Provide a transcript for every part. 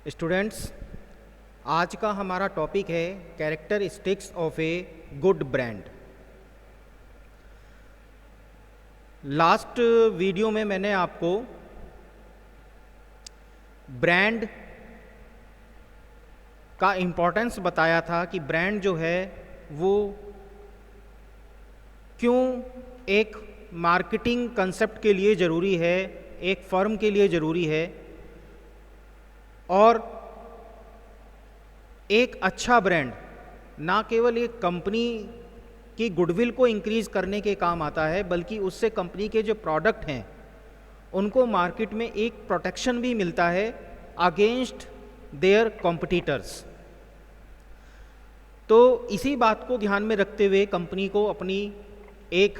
Students, आज का हमारा टॉपिक है characteristics of a good brand. Last video में मैंने आपको ब्रांड का इम्पोर्टेंस बताया था कि ब्रांड जो है वो क्यों एक मार्केटिंग कंसेप्ट के लिए ज़रूरी है, एक फर्म के लिए ज़रूरी है और एक अच्छा ब्रांड ना केवल एक कंपनी की गुडविल को इंक्रीज़ करने के काम आता है, बल्कि उससे कंपनी के जो प्रोडक्ट हैं उनको मार्केट में एक प्रोटेक्शन भी मिलता है अगेंस्ट देयर कॉम्पिटिटर्स। तो इसी बात को ध्यान में रखते हुए कंपनी को अपनी एक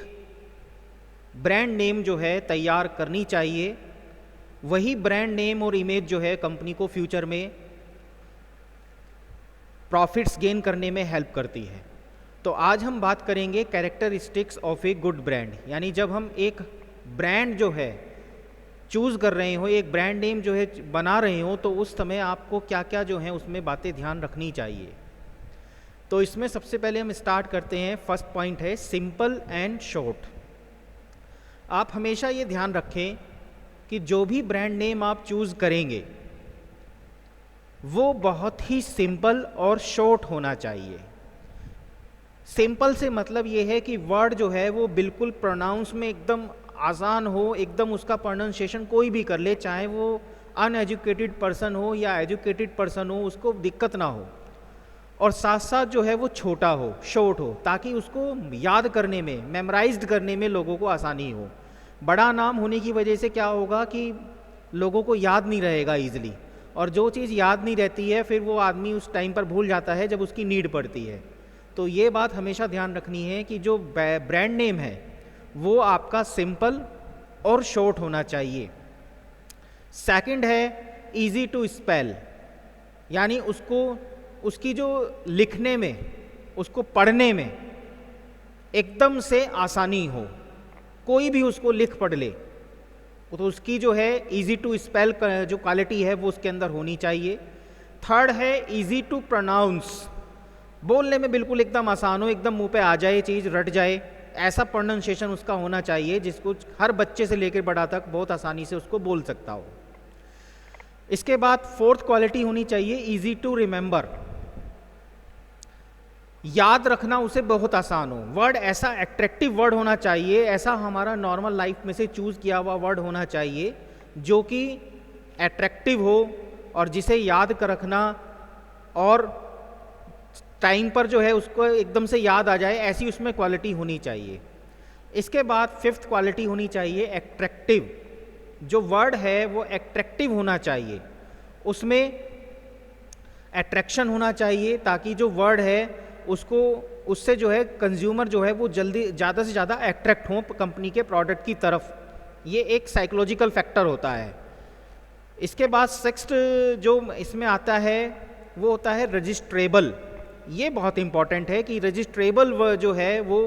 ब्रांड नेम जो है तैयार करनी चाहिए। वही ब्रांड नेम और इमेज जो है कंपनी को फ्यूचर में प्रॉफिट्स गेन करने में हेल्प करती है। तो आज हम बात करेंगे characteristics of a good brand, यानी जब हम एक ब्रांड जो है चूज़ कर रहे हो, एक ब्रांड नेम जो है बना रहे हो, तो उस समय आपको क्या क्या जो है उसमें बातें ध्यान रखनी चाहिए। तो इसमें सबसे पहले हम स्टार्ट करते हैं। फर्स्ट पॉइंट है सिंपल एंड शॉर्ट। आप हमेशा ये ध्यान रखें कि जो भी ब्रांड नेम आप चूज़ करेंगे वो बहुत ही सिंपल और शॉर्ट होना चाहिए। सिंपल से मतलब ये है कि वर्ड जो है वो बिल्कुल प्रोनाउंस में एकदम आसान हो, एकदम उसका प्रोनाउंसिएशन कोई भी कर ले, चाहे वो अनएजुकेटेड पर्सन हो या एजुकेटेड पर्सन हो, उसको दिक्कत ना हो। और साथ साथ जो है वो छोटा हो, शॉर्ट हो, ताकि उसको याद करने में, मेमोराइज्ड करने में लोगों को आसानी हो। बड़ा नाम होने की वजह से क्या होगा कि लोगों को याद नहीं रहेगा ईजिली, और जो चीज़ याद नहीं रहती है फिर वो आदमी उस टाइम पर भूल जाता है जब उसकी नीड पड़ती है। तो ये बात हमेशा ध्यान रखनी है कि जो ब्रांड नेम है वो आपका सिंपल और शॉर्ट होना चाहिए। सेकंड है इजी टू स्पेल, यानी उसकी जो लिखने में, उसको पढ़ने में एकदम से आसानी हो, कोई भी उसको लिख पढ़ ले, तो उसकी जो है इजी टू स्पेल जो क्वालिटी है वो उसके अंदर होनी चाहिए। थर्ड है इजी टू प्रोनाउंस, बोलने में बिल्कुल एकदम आसान हो, एकदम मुंह पे आ जाए, चीज़ रट जाए, ऐसा प्रोनाउंसिएशन उसका होना चाहिए जिसको हर बच्चे से लेकर बड़ा तक बहुत आसानी से उसको बोल सकता हो। इसके बाद फोर्थ क्वालिटी होनी चाहिए इजी टू रिमेंबर, याद रखना उसे बहुत आसान हो। वर्ड ऐसा एट्रैक्टिव वर्ड होना चाहिए, ऐसा हमारा नॉर्मल लाइफ में से चूज़ किया हुआ वर्ड होना चाहिए जो कि एट्रैक्टिव हो और जिसे याद कर रखना और टाइम पर जो है उसको एकदम से याद आ जाए, ऐसी उसमें क्वालिटी होनी चाहिए। इसके बाद फिफ्थ क्वालिटी होनी चाहिए एट्रैक्टिव। जो वर्ड है वो एट्रैक्टिव होना चाहिए, उसमें एट्रैक्शन होना चाहिए, ताकि जो वर्ड है उससे जो है कंज्यूमर जो है वो जल्दी ज़्यादा से ज़्यादा अट्रैक्ट हो कंपनी के प्रोडक्ट की तरफ। ये एक साइकोलॉजिकल फैक्टर होता है। इसके बाद सिक्स्थ जो इसमें आता है वो होता है रजिस्ट्रेबल। ये बहुत इंपॉर्टेंट है कि रजिस्ट्रेबल जो है वो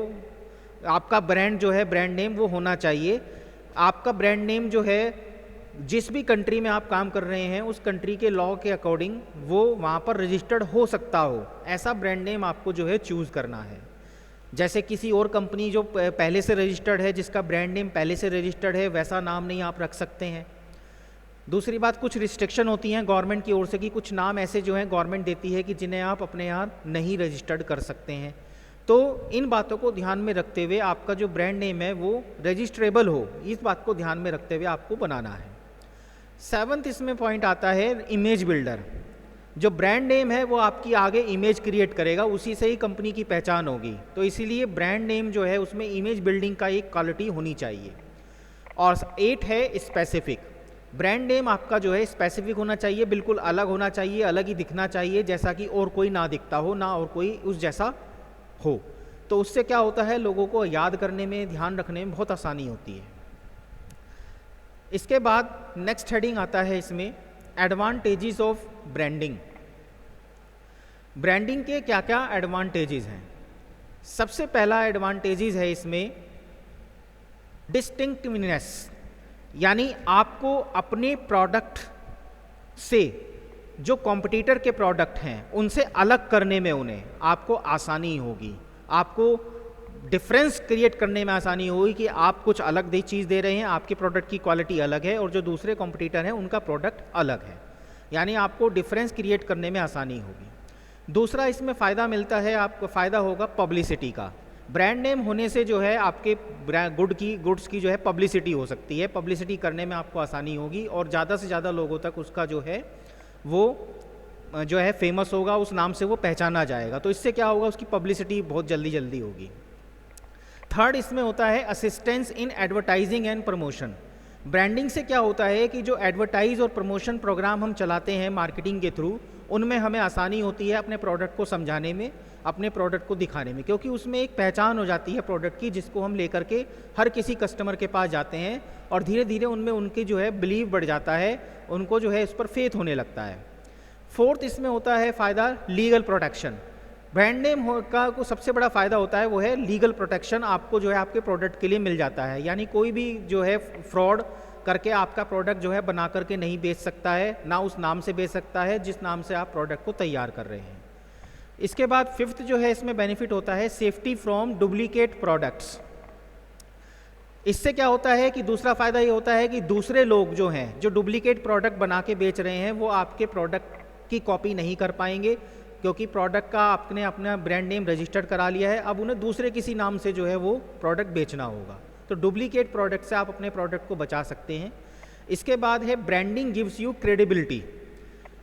आपका ब्रांड जो है, ब्रांड नेम वो होना चाहिए। आपका ब्रांड नेम जो है जिस भी कंट्री में आप काम कर रहे हैं उस कंट्री के लॉ के अकॉर्डिंग वो वहाँ पर रजिस्टर्ड हो सकता हो, ऐसा ब्रांड नेम आपको जो है चूज़ करना है। जैसे किसी और कंपनी जो पहले से रजिस्टर्ड है, जिसका ब्रांड नेम पहले से रजिस्टर्ड है, वैसा नाम नहीं आप रख सकते हैं। दूसरी बात, कुछ रिस्ट्रिक्शन होती हैं गवर्नमेंट की ओर से कि कुछ नाम ऐसे जो हैं गवर्नमेंट देती है कि जिन्हें आप अपने यहाँ नहीं रजिस्टर्ड कर सकते हैं। तो इन बातों को ध्यान में रखते हुए आपका जो ब्रांड नेम है वो रजिस्ट्रेबल हो, इस बात को ध्यान में रखते हुए आपको बनाना है। सेवंथ इसमें पॉइंट आता है इमेज बिल्डर। जो ब्रांड नेम है वो आपकी आगे इमेज क्रिएट करेगा, उसी से ही कंपनी की पहचान होगी। तो इसीलिए ब्रांड नेम जो है उसमें इमेज बिल्डिंग का एक क्वालिटी होनी चाहिए। और 8 है स्पेसिफिक। ब्रांड नेम आपका जो है स्पेसिफिक होना चाहिए, बिल्कुल अलग होना चाहिए, अलग ही दिखना चाहिए, जैसा कि और कोई ना दिखता हो, ना और कोई उस जैसा हो। तो उससे क्या होता है, लोगों को याद करने में, ध्यान रखने में बहुत आसानी होती है। इसके बाद नेक्स्ट हेडिंग आता है इसमें एडवांटेजेस ऑफ ब्रांडिंग। ब्रांडिंग के क्या क्या एडवांटेजेस हैं। सबसे पहला एडवांटेजेस है इसमें डिस्टिंक्टिवनेस, यानी आपको अपने प्रोडक्ट से जो कॉम्पिटिटर के प्रोडक्ट हैं उनसे अलग करने में उन्हें आपको आसानी होगी, आपको डिफरेंस क्रिएट करने में आसानी होगी कि आप कुछ अलग चीज़ दे रहे हैं, आपके प्रोडक्ट की क्वालिटी अलग है और जो दूसरे कॉम्पिटिटर हैं उनका प्रोडक्ट अलग है, यानी आपको डिफरेंस क्रिएट करने में आसानी होगी। दूसरा इसमें फ़ायदा मिलता है, आपको फ़ायदा होगा पब्लिसिटी का। ब्रांड नेम होने से जो है आपके गुड्स की जो है पब्लिसिटी हो सकती है, पब्लिसिटी करने में आपको आसानी होगी और ज़्यादा से ज़्यादा लोगों तक उसका जो है वो जो है फेमस होगा, उस नाम से वो पहचाना जाएगा। तो इससे क्या होगा, उसकी पब्लिसिटी बहुत जल्दी होगी। थर्ड इसमें होता है assistance in advertising and promotion. Branding से क्या होता है कि जो एडवर्टाइज और प्रमोशन प्रोग्राम हम चलाते हैं मार्केटिंग के थ्रू, उनमें हमें आसानी होती है अपने प्रोडक्ट को समझाने में, अपने प्रोडक्ट को दिखाने में, क्योंकि उसमें एक पहचान हो जाती है प्रोडक्ट की, जिसको हम लेकर के हर किसी कस्टमर के पास जाते हैं और धीरे धीरे उनमें उनकी जो है बिलीव बढ़ जाता है, उनको जो है इस पर फेथ होने लगता है। फोर्थ इसमें होता है फ़ायदा लीगल प्रोटेक्शन। ब्रांड नेम का को सबसे बड़ा फ़ायदा होता है वो है लीगल प्रोटेक्शन, आपको जो है आपके प्रोडक्ट के लिए मिल जाता है, यानी कोई भी जो है फ्रॉड करके आपका प्रोडक्ट जो है बना करके नहीं बेच सकता है, ना उस नाम से बेच सकता है जिस नाम से आप प्रोडक्ट को तैयार कर रहे हैं। इसके बाद फिफ्थ जो है इसमें बेनिफिट होता है सेफ्टी फ्रॉम डुप्लीकेट प्रोडक्ट्स। इससे क्या होता है कि दूसरा फ़ायदा ये होता है कि दूसरे लोग जो हैं जो डुप्लीकेट प्रोडक्ट बना के बेच रहे हैं वो आपके प्रोडक्ट की कॉपी नहीं कर पाएंगे, क्योंकि प्रोडक्ट का आपने अपना ब्रांड नेम रजिस्टर्ड करा लिया है, अब उन्हें दूसरे किसी नाम से जो है वो प्रोडक्ट बेचना होगा। तो डुप्लीकेट प्रोडक्ट से आप अपने प्रोडक्ट को बचा सकते हैं। इसके बाद है branding gives you credibility.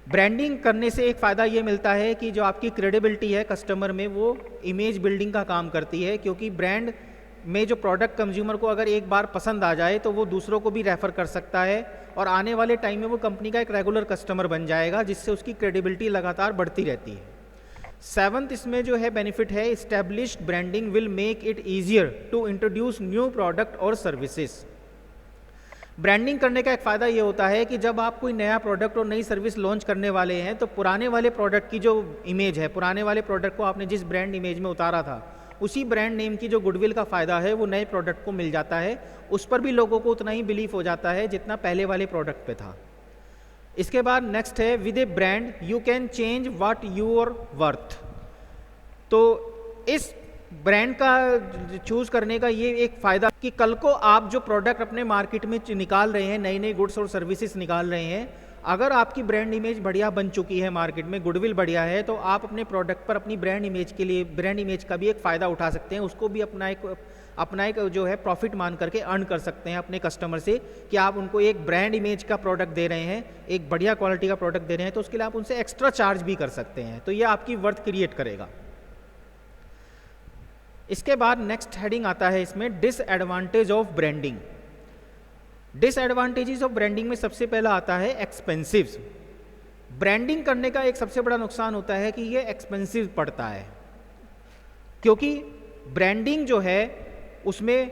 Branding करने से एक फ़ायदा ये मिलता है कि जो आपकी क्रेडिबिलिटी है कस्टमर में, वो इमेज बिल्डिंग का काम करती है, क्योंकि ब्रांड में जो प्रोडक्ट कंज्यूमर को अगर एक बार पसंद आ जाए तो वो दूसरों को भी रेफ़र कर सकता है और आने वाले टाइम में वो कंपनी का एक रेगुलर कस्टमर बन जाएगा, जिससे उसकी क्रेडिबिलिटी लगातार बढ़ती रहती है। सेवंथ इसमें जो है बेनिफिट है established branding will make it easier to introduce new product और सर्विसेज। ब्रांडिंग करने का एक फ़ायदा ये होता है कि जब आप कोई नया प्रोडक्ट और नई सर्विस लॉन्च करने वाले हैं तो पुराने वाले प्रोडक्ट की जो इमेज है, पुराने वाले प्रोडक्ट को आपने जिस ब्रांड इमेज में उतारा था, उसी ब्रांड नेम की जो गुडविल का फ़ायदा है वो नए प्रोडक्ट को मिल जाता है, उस पर भी लोगों को उतना ही बिलीव हो जाता है जितना पहले वाले प्रोडक्ट पे था। इसके बाद नेक्स्ट है with a brand you can change what your worth. तो इस ब्रांड का चूज़ करने का ये एक फ़ायदा कि कल को आप जो प्रोडक्ट अपने मार्केट में निकाल रहे हैं, नई नई गुड्स और सर्विसेज निकाल रहे हैं, अगर आपकी ब्रांड इमेज बढ़िया बन चुकी है मार्केट में, गुडविल बढ़िया है, तो आप अपने प्रोडक्ट पर अपनी ब्रांड इमेज के लिए, ब्रांड इमेज का भी एक फ़ायदा उठा सकते हैं, उसको भी अपना एक जो है प्रॉफिट मान करके अर्न कर सकते हैं अपने कस्टमर से, कि आप उनको एक ब्रांड इमेज का प्रोडक्ट दे रहे हैं, एक बढ़िया क्वालिटी का प्रोडक्ट दे रहे हैं, तो उसके लिए आप उनसे एक्स्ट्रा चार्ज भी कर सकते हैं, तो ये आपकी वर्थ क्रिएट करेगा। इसके बाद नेक्स्ट हेडिंग आता है इसमें disadvantage of branding. Disadvantages of branding में सबसे पहला आता है एक्सपेंसिव। ब्रांडिंग करने का एक सबसे बड़ा नुकसान होता है कि ये एक्सपेंसिव पड़ता है, क्योंकि ब्रांडिंग जो है उसमें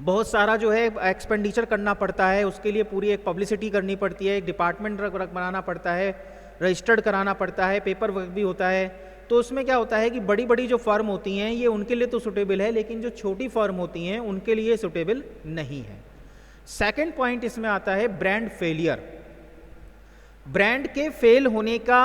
बहुत सारा जो है एक्सपेंडिचर करना पड़ता है, उसके लिए पूरी एक पब्लिसिटी करनी पड़ती है, एक डिपार्टमेंट बनाना पड़ता है, रजिस्टर्ड कराना पड़ता है, पेपर वर्क भी होता है। तो उसमें क्या होता है कि बड़ी बड़ी जो फर्म होती हैं ये उनके लिए तो सुटेबल है, लेकिन जो छोटी फर्म होती हैं उनके लिए सुटेबल नहीं है। सेकंड पॉइंट इसमें आता है ब्रांड फेलियर। ब्रांड के फेल होने का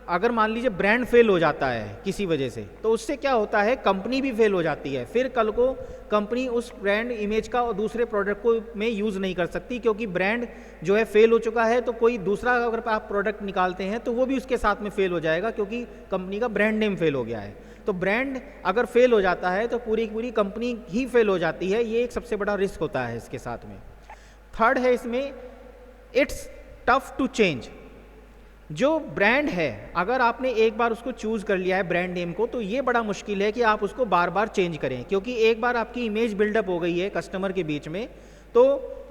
अगर मान लीजिए ब्रांड फेल हो जाता है किसी वजह से, तो उससे क्या होता है कंपनी भी फेल हो जाती है, फिर कल को कंपनी उस ब्रांड इमेज का और दूसरे प्रोडक्ट को में यूज़ नहीं कर सकती, क्योंकि ब्रांड जो है फेल हो चुका है, तो कोई दूसरा अगर आप प्रोडक्ट निकालते हैं तो वो भी उसके साथ में फेल हो जाएगा, क्योंकि कंपनी का ब्रांड नेम फेल हो गया है। तो ब्रांड अगर फेल हो जाता है तो पूरी की पूरी कंपनी ही फेल हो जाती है, ये एक सबसे बड़ा रिस्क होता है इसके साथ में। थर्ड है इसमें इट्स टफ टू चेंज। जो ब्रांड है अगर आपने एक बार उसको चूज़ कर लिया है ब्रांड नेम को, तो ये बड़ा मुश्किल है कि आप उसको बार बार चेंज करें, क्योंकि एक बार आपकी इमेज बिल्डअप हो गई है कस्टमर के बीच में, तो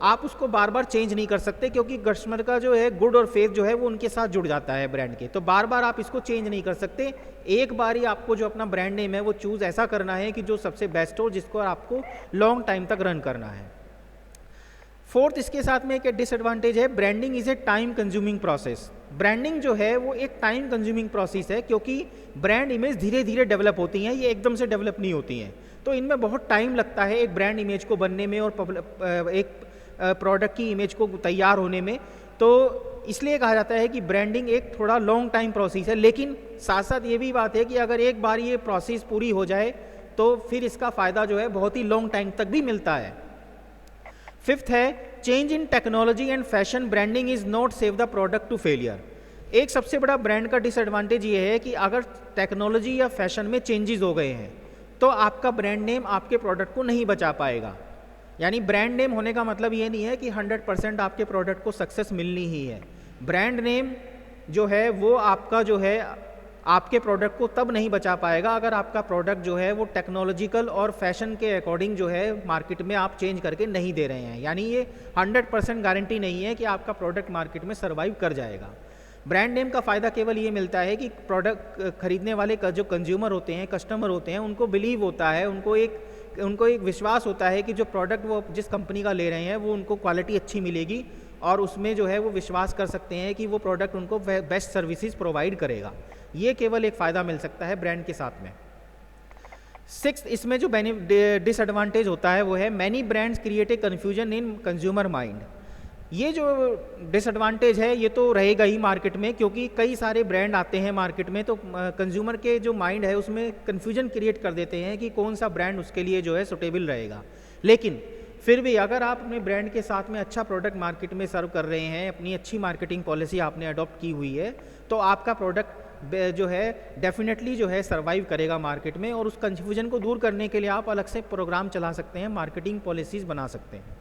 आप उसको बार बार चेंज नहीं कर सकते, क्योंकि कस्टमर का जो है गुड और फेथ जो है वो उनके साथ जुड़ जाता है ब्रांड के, तो बार बार आप इसको चेंज नहीं कर सकते। एक बार ही आपको जो अपना ब्रांड नेम है वो चूज़ ऐसा करना है कि जो सबसे बेस्ट हो, जिसको आपको लॉन्ग टाइम तक रन करना है। फोर्थ इसके साथ में एक डिसएडवांटेज है branding is a time consuming process. Branding जो है वो एक टाइम कंज्यूमिंग प्रोसेस है, क्योंकि ब्रांड इमेज धीरे धीरे डेवलप होती हैं, ये एकदम से डेवलप नहीं होती हैं, तो इनमें बहुत टाइम लगता है एक ब्रांड इमेज को बनने में और एक प्रोडक्ट की इमेज को तैयार होने में। तो इसलिए कहा जाता है कि ब्रांडिंग एक थोड़ा लॉन्ग टाइम प्रोसेस है, लेकिन साथ साथ ये भी बात है कि अगर एक बार ये प्रोसेस पूरी हो जाए तो फिर इसका फ़ायदा जो है बहुत ही लॉन्ग टाइम तक भी मिलता है। फिफ्थ है change in technology and fashion branding is not save the product to failure. एक सबसे बड़ा ब्रांड का डिसएडवांटेज ये है कि अगर टेक्नोलॉजी या फैशन में चेंजेस हो गए हैं तो आपका ब्रांड नेम आपके प्रोडक्ट को नहीं बचा पाएगा। यानी ब्रांड नेम होने का मतलब ये नहीं है कि 100% आपके प्रोडक्ट को सक्सेस मिलनी ही है। ब्रांड नेम जो है वो आपका जो है आपके प्रोडक्ट को तब नहीं बचा पाएगा अगर आपका प्रोडक्ट जो है वो टेक्नोलॉजिकल और फैशन के अकॉर्डिंग जो है मार्केट में आप चेंज करके नहीं दे रहे हैं। यानी ये 100% गारंटी नहीं है कि आपका प्रोडक्ट मार्केट में सर्वाइव कर जाएगा। ब्रांड नेम का फ़ायदा केवल ये मिलता है कि प्रोडक्ट खरीदने वाले का जो कंज्यूमर होते हैं, कस्टमर होते हैं, उनको बिलीव होता है, उनको एक विश्वास होता है कि जो प्रोडक्ट वो जिस कंपनी का ले रहे हैं वो उनको क्वालिटी अच्छी मिलेगी और उसमें जो है वो विश्वास कर सकते हैं कि वो प्रोडक्ट उनको बेस्ट सर्विसेज प्रोवाइड करेगा। ये केवल एक फ़ायदा मिल सकता है ब्रांड के साथ में। सिक्स्थ इसमें जो डिसएडवांटेज होता है वो है many brands create a confusion in consumer mind. ये जो डिसएडवांटेज है ये तो रहेगा ही मार्केट में, क्योंकि कई सारे ब्रांड आते हैं मार्केट में तो कंज्यूमर के जो माइंड है उसमें कन्फ्यूजन क्रिएट कर देते हैं कि कौन सा ब्रांड उसके लिए जो है सुटेबल रहेगा। लेकिन फिर भी अगर आप अपने ब्रांड के साथ में अच्छा प्रोडक्ट मार्केट में सर्व कर रहे हैं, अपनी अच्छी मार्केटिंग पॉलिसी आपने अडॉप्ट की हुई है, तो आपका प्रोडक्ट जो है डेफिनेटली जो है सर्वाइव करेगा मार्केट में। और उस कन्फ्यूजन को दूर करने के लिए आप अलग से प्रोग्राम चला सकते हैं, मार्केटिंग पॉलिसीज़ बना सकते हैं।